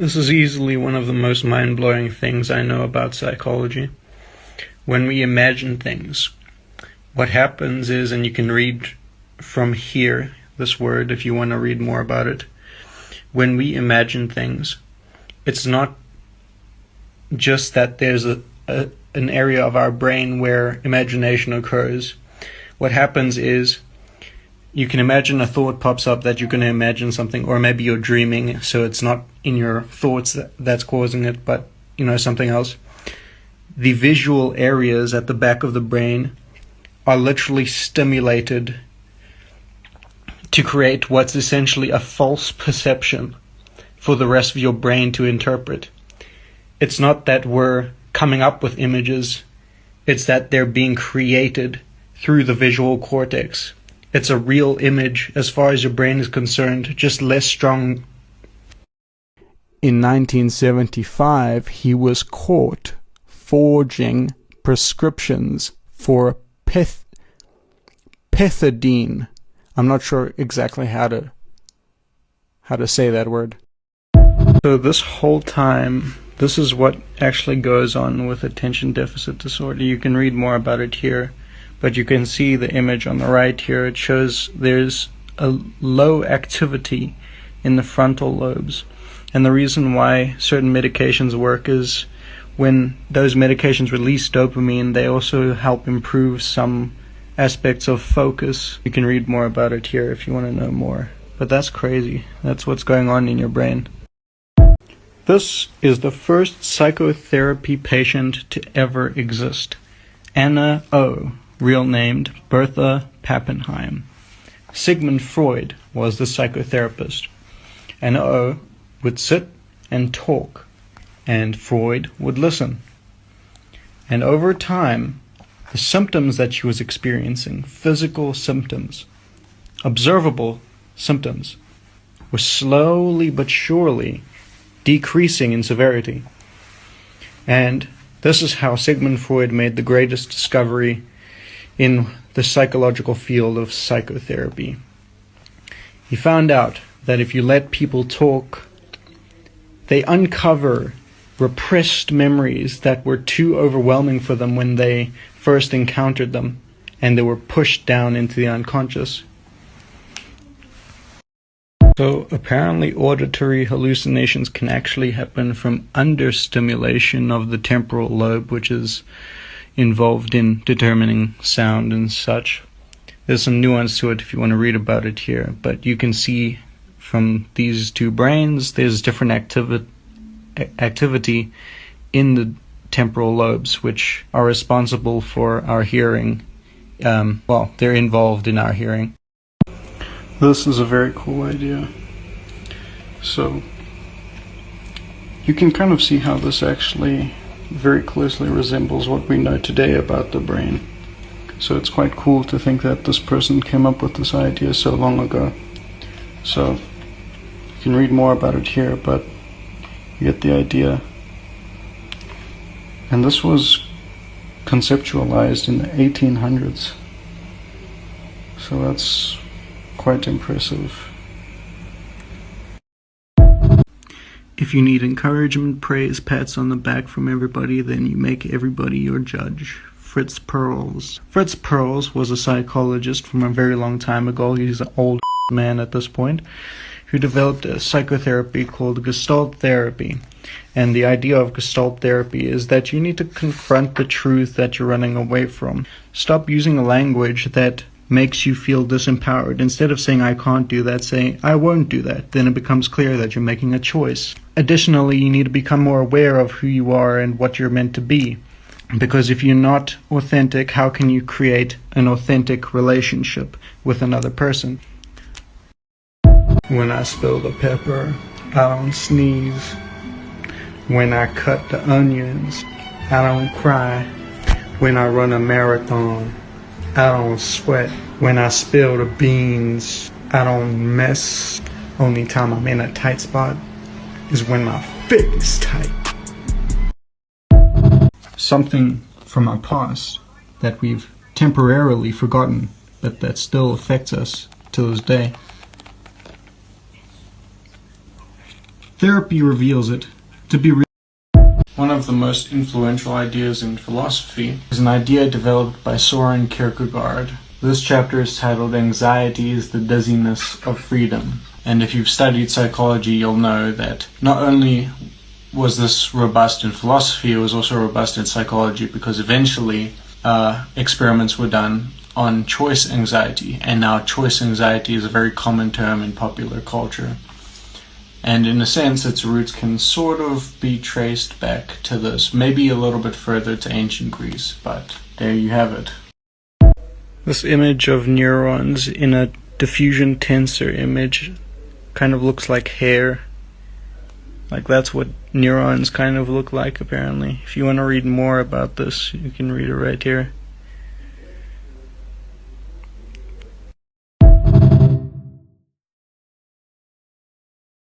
This is easily one of the most mind-blowing things I know about psychology. When we imagine things, what happens is, and you can read from here, this word, if you want to read more about it. When we imagine things, it's not just that there's an area of our brain where imagination occurs. What happens is, you can imagine a thought pops up that you're going to imagine something, or maybe you're dreaming, so it's not in your thoughts that's causing it, but something else. The visual areas at the back of the brain are literally stimulated to create what's essentially a false perception for the rest of your brain to interpret. It's not that we're coming up with images, it's that they're being created through the visual cortex. It's a real image as far as your brain is concerned, just less strong. In 1975, he was caught forging prescriptions for pethidine. I'm not sure exactly how to say that word. So this whole time, this is what actually goes on with attention deficit disorder. You can read more about it here. But you can see the image on the right here. It shows there's a low activity in the frontal lobes. And the reason why certain medications work is when those medications release dopamine, they also help improve some aspects of focus. You can read more about it here if you want to know more. But that's crazy. That's what's going on in your brain. This is the first psychotherapy patient to ever exist. Anna O., real named Bertha Pappenheim. Sigmund Freud was the psychotherapist. Anna O. would sit and talk, and Freud would listen. And over time, the symptoms that she was experiencing, physical symptoms, observable symptoms, were slowly but surely decreasing in severity. And this is how Sigmund Freud made the greatest discovery in the psychological field of psychotherapy. He found out that if you let people talk, they uncover repressed memories that were too overwhelming for them when they first encountered them, and they were pushed down into the unconscious. So apparently auditory hallucinations can actually happen from understimulation of the temporal lobe, which is involved in determining sound and such. There's some nuance to it if you want to read about it here, but you can see from these two brains there's different activity in the temporal lobes which are responsible for our hearing. They're involved in our hearing. This is a very cool idea. So you can kind of see how this actually very closely resembles what we know today about the brain. So it's quite cool to think that this person came up with this idea so long ago. So you can read more about it here, but you get the idea. And this was conceptualized in the 1800s. So that's quite impressive. If you need encouragement, praise, pats on the back from everybody, then you make everybody your judge. Fritz Perls. Fritz Perls was a psychologist from a very long time ago. He's an old man at this point, who developed a psychotherapy called Gestalt therapy. And the idea of Gestalt therapy is that you need to confront the truth that you're running away from. Stop using a language that makes you feel disempowered. Instead of saying I can't do that, say I won't do that. Then it becomes clear that you're making a choice. Additionally, you need to become more aware of who you are and what you're meant to be. Because if you're not authentic, how can you create an authentic relationship with another person? When I spill the pepper, I don't sneeze. When I cut the onions, I don't cry. When I run a marathon, I don't sweat. When I spill the beans, I don't mess. Only time I'm in a tight spot is when my fit is tight. Something from our past that we've temporarily forgotten, but that still affects us to this day. Therapy reveals it to be One of the most influential ideas in philosophy is an idea developed by Soren Kierkegaard. This chapter is titled Anxiety is the Dizziness of Freedom. And if you've studied psychology, you'll know that not only was this robust in philosophy, it was also robust in psychology, because eventually experiments were done on choice anxiety, and now choice anxiety is a very common term in popular culture. And in a sense, its roots can sort of be traced back to this, maybe a little bit further to ancient Greece, but there you have it. This image of neurons in a diffusion tensor image kind of looks like hair. Like, that's what neurons kind of look like, apparently. If you want to read more about this, you can read it right here.